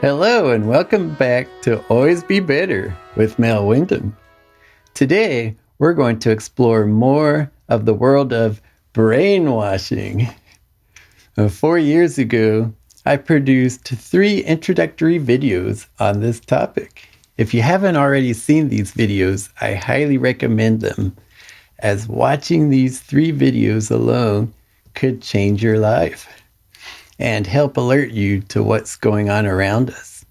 Hello and welcome back to Always Be Better with Mel Wyndham. Today, we're going to explore more of the world of brainwashing. 4 years ago, I produced 3 introductory videos on this topic. If you haven't already seen these videos, I highly recommend them, as watching these 3 videos alone could change your life and help alert you to what's going on around us.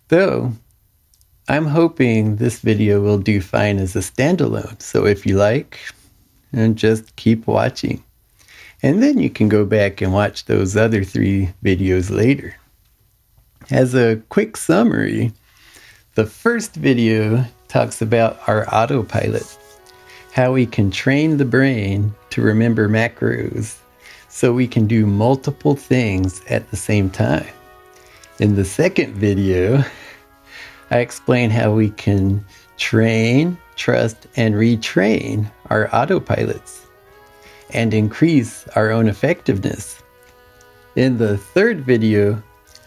Though, I'm hoping this video will do fine as a standalone, so if you like, and just keep watching. And then you can go back and watch those other 3 videos later. As a quick summary, the first video talks about our autopilot, how we can train the brain to remember macros so we can do multiple things at the same time. In the second video, I explain how we can train, trust, and retrain our autopilots and increase our own effectiveness. In the third video,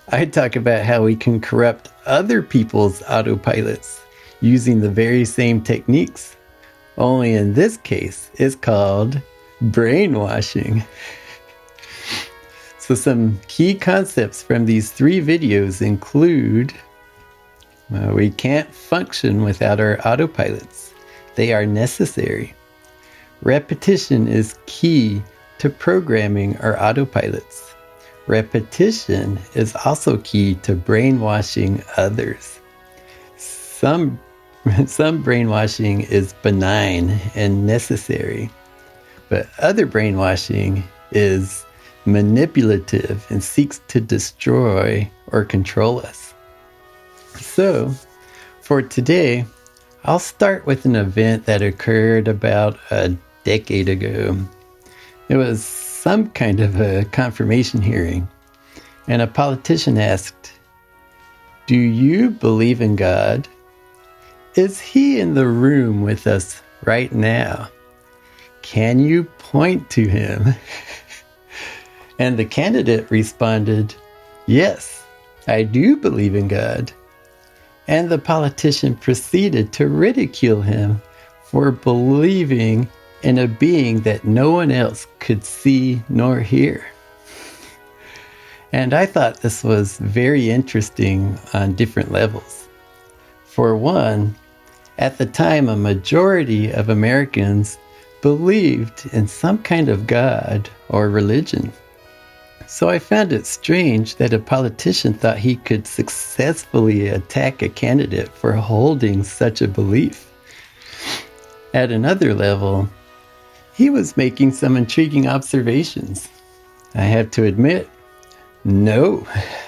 I talk about how we can corrupt other people's autopilots using the very same techniques. Only in this case, it's called brainwashing. So some key concepts from these 3 videos include we can't function without our autopilots. They are necessary. Repetition is key to programming our autopilots. Repetition is also key to brainwashing others. Some brainwashing is benign and necessary, but other brainwashing is manipulative and seeks to destroy or control us. So, for today, I'll start with an event that occurred about a decade ago. It was some kind of a confirmation hearing, and a politician asked, "Do you believe in God? Is he in the room with us right now? Can you point to him?" And the candidate responded, "Yes, I do believe in God." And the politician proceeded to ridicule him for believing in a being that no one else could see nor hear. And I thought this was very interesting on different levels. For one, at the time, a majority of Americans believed in some kind of God or religion. So I found it strange that a politician thought he could successfully attack a candidate for holding such a belief. At another level, he was making some intriguing observations. I have to admit, no,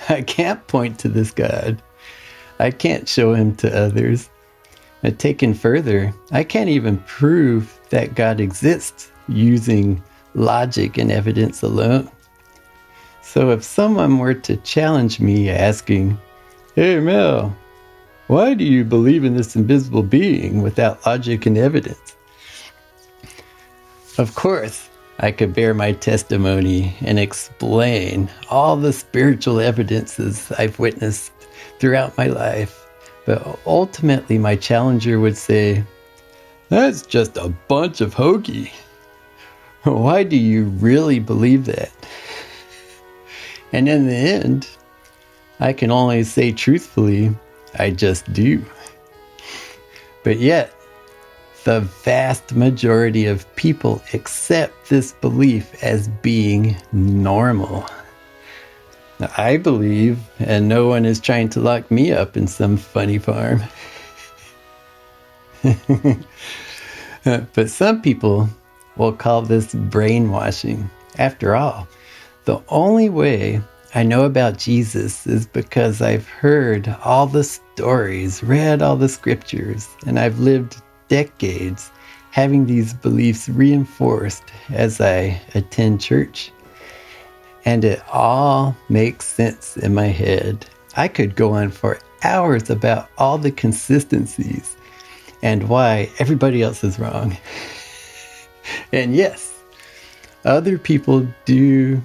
I can't point to this God. I can't show him to others. Taken further, I can't even prove that God exists using logic and evidence alone. So if someone were to challenge me asking, "Hey Mel, why do you believe in this invisible being without logic and evidence?" Of course, I could bear my testimony and explain all the spiritual evidences I've witnessed throughout my life, but ultimately my challenger would say, "That's just a bunch of hokey. Why do you really believe that?" And in the end, I can only say truthfully, I just do. But yet, the vast majority of people accept this belief as being normal. Now, I believe, and no one is trying to lock me up in some funny farm. But some people will call this brainwashing. After all, the only way I know about Jesus is because I've heard all the stories, read all the scriptures, and I've lived decades having these beliefs reinforced as I attend church. And it all makes sense in my head. I could go on for hours about all the consistencies and why everybody else is wrong. And yes, other people do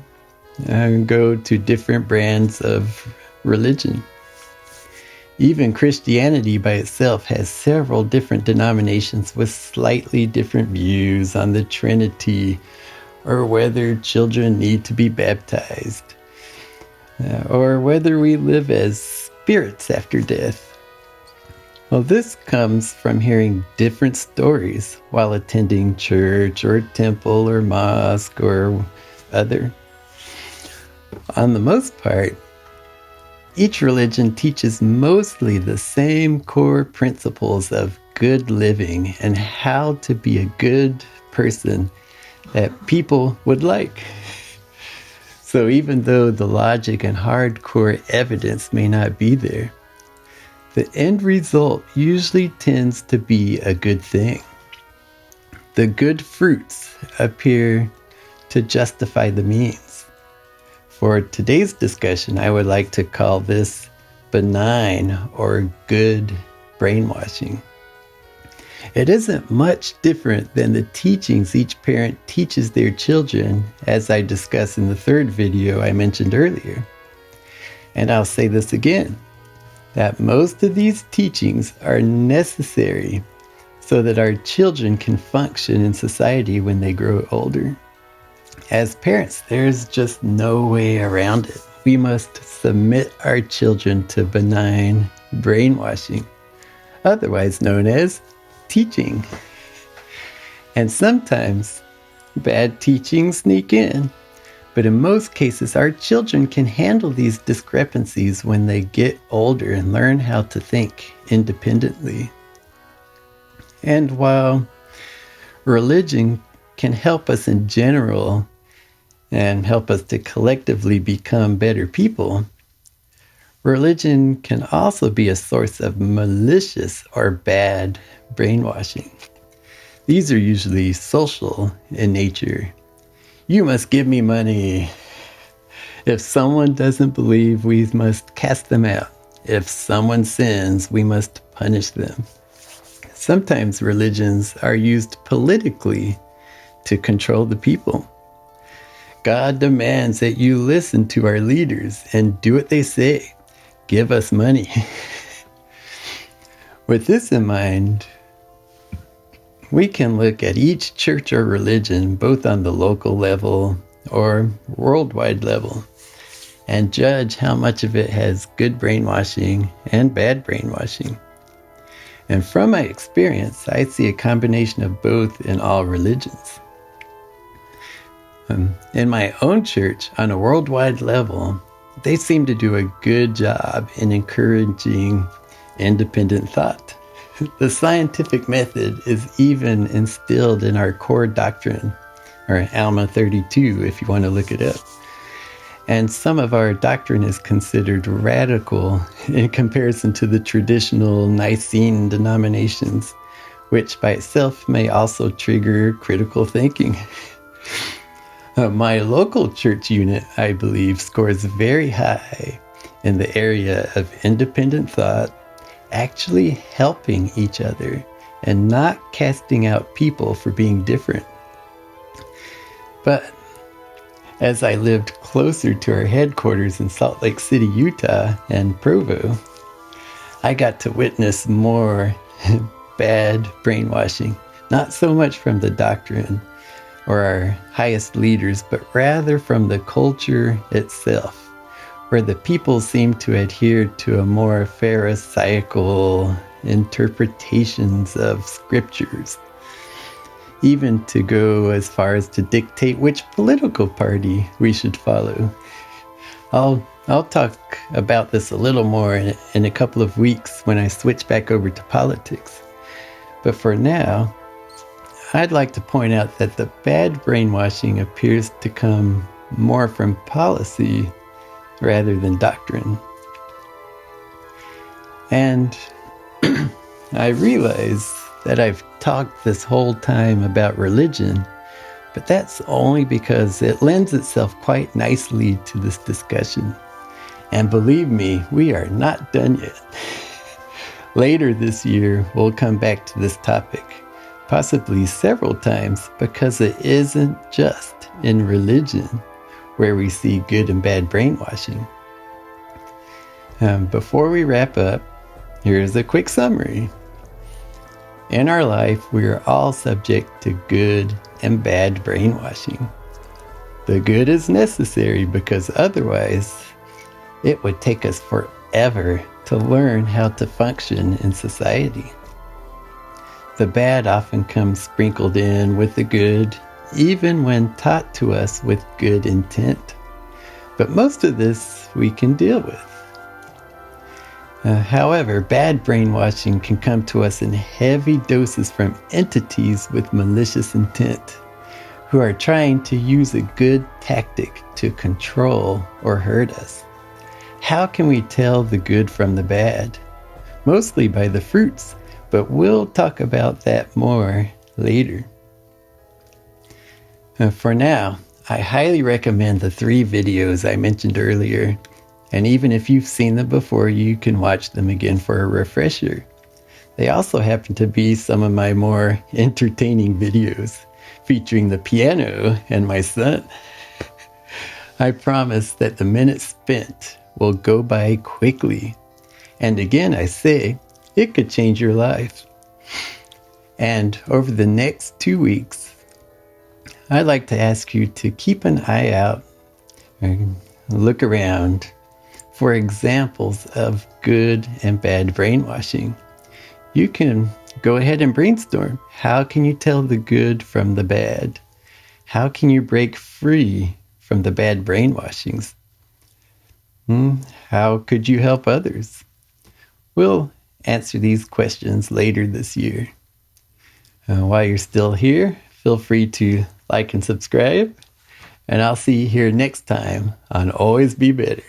go to different brands of religion. Even Christianity by itself has several different denominations with slightly different views on the Trinity, or whether children need to be baptized, or whether we live as spirits after death. Well, this comes from hearing different stories while attending church or temple or mosque or other. On the most part, each religion teaches mostly the same core principles of good living and how to be a good person that people would like. So even though the logic and hardcore evidence may not be there, the end result usually tends to be a good thing. The good fruits appear to justify the means. For today's discussion, I would like to call this benign or good brainwashing. It isn't much different than the teachings each parent teaches their children, as I discussed in the third video I mentioned earlier. And I'll say this again, that most of these teachings are necessary so that our children can function in society when they grow older. As parents, there's just no way around it. We must submit our children to benign brainwashing, otherwise known as teaching. And sometimes bad teachings sneak in, but in most cases, our children can handle these discrepancies when they get older and learn how to think independently. And while religion can help us in general and help us to collectively become better people, religion can also be a source of malicious or bad brainwashing. These are usually social in nature. You must give me money. If someone doesn't believe, we must cast them out. If someone sins, we must punish them. Sometimes religions are used politically to control the people. God demands that you listen to our leaders and do what they say. Give us money. With this in mind, we can look at each church or religion, both on the local level or worldwide level, and judge how much of it has good brainwashing and bad brainwashing. And from my experience, I see a combination of both in all religions. In my own church, on a worldwide level, they seem to do a good job in encouraging independent thought. The scientific method is even instilled in our core doctrine, or Alma 32, if you want to look it up. And some of our doctrine is considered radical in comparison to the traditional Nicene denominations, which by itself may also trigger critical thinking. My local church unit, I believe, scores very high in the area of independent thought, actually helping each other and not casting out people for being different. But as I lived closer to our headquarters in Salt Lake City, Utah, and Provo, I got to witness more bad brainwashing, not so much from the doctrine or our highest leaders, but rather from the culture itself, where the people seem to adhere to a more pharisaical interpretations of scriptures, even to go as far as to dictate which political party we should follow. I'll talk about this a little more in a couple of weeks when I switch back over to politics. But for now, I'd like to point out that the bad brainwashing appears to come more from policy rather than doctrine. And I realize that I've talked this whole time about religion, but that's only because it lends itself quite nicely to this discussion. And believe me, we are not done yet. Later this year, we'll come back to this topic, possibly several times, because it isn't just in religion where we see good and bad brainwashing. Before we wrap up, Here's a quick summary. In our life, we are all subject to good and bad brainwashing. The good is necessary because otherwise it would take us forever to learn how to function in society. The bad often comes sprinkled in with the good, even when taught to us with good intent. But most of this we can deal with. However, bad brainwashing can come to us in heavy doses from entities with malicious intent, who are trying to use a good tactic to control or hurt us. How can we tell the good from the bad? Mostly by the fruits, but we'll talk about that more later. For now, I highly recommend the 3 videos I mentioned earlier, and even if you've seen them before, you can watch them again for a refresher. They also happen to be some of my more entertaining videos, featuring the piano and my son. I promise that the minutes spent will go by quickly. And again, I say, it could change your life. And over the next 2 weeks, I'd like to ask you to keep an eye out and look around for examples of good and bad brainwashing. You can go ahead and brainstorm. How can you tell the good from the bad? How can you break free from the bad brainwashings? How could you help others? We'll answer these questions later this year. While you're still here, feel free to like and subscribe, and I'll see you here next time on Always Be Better.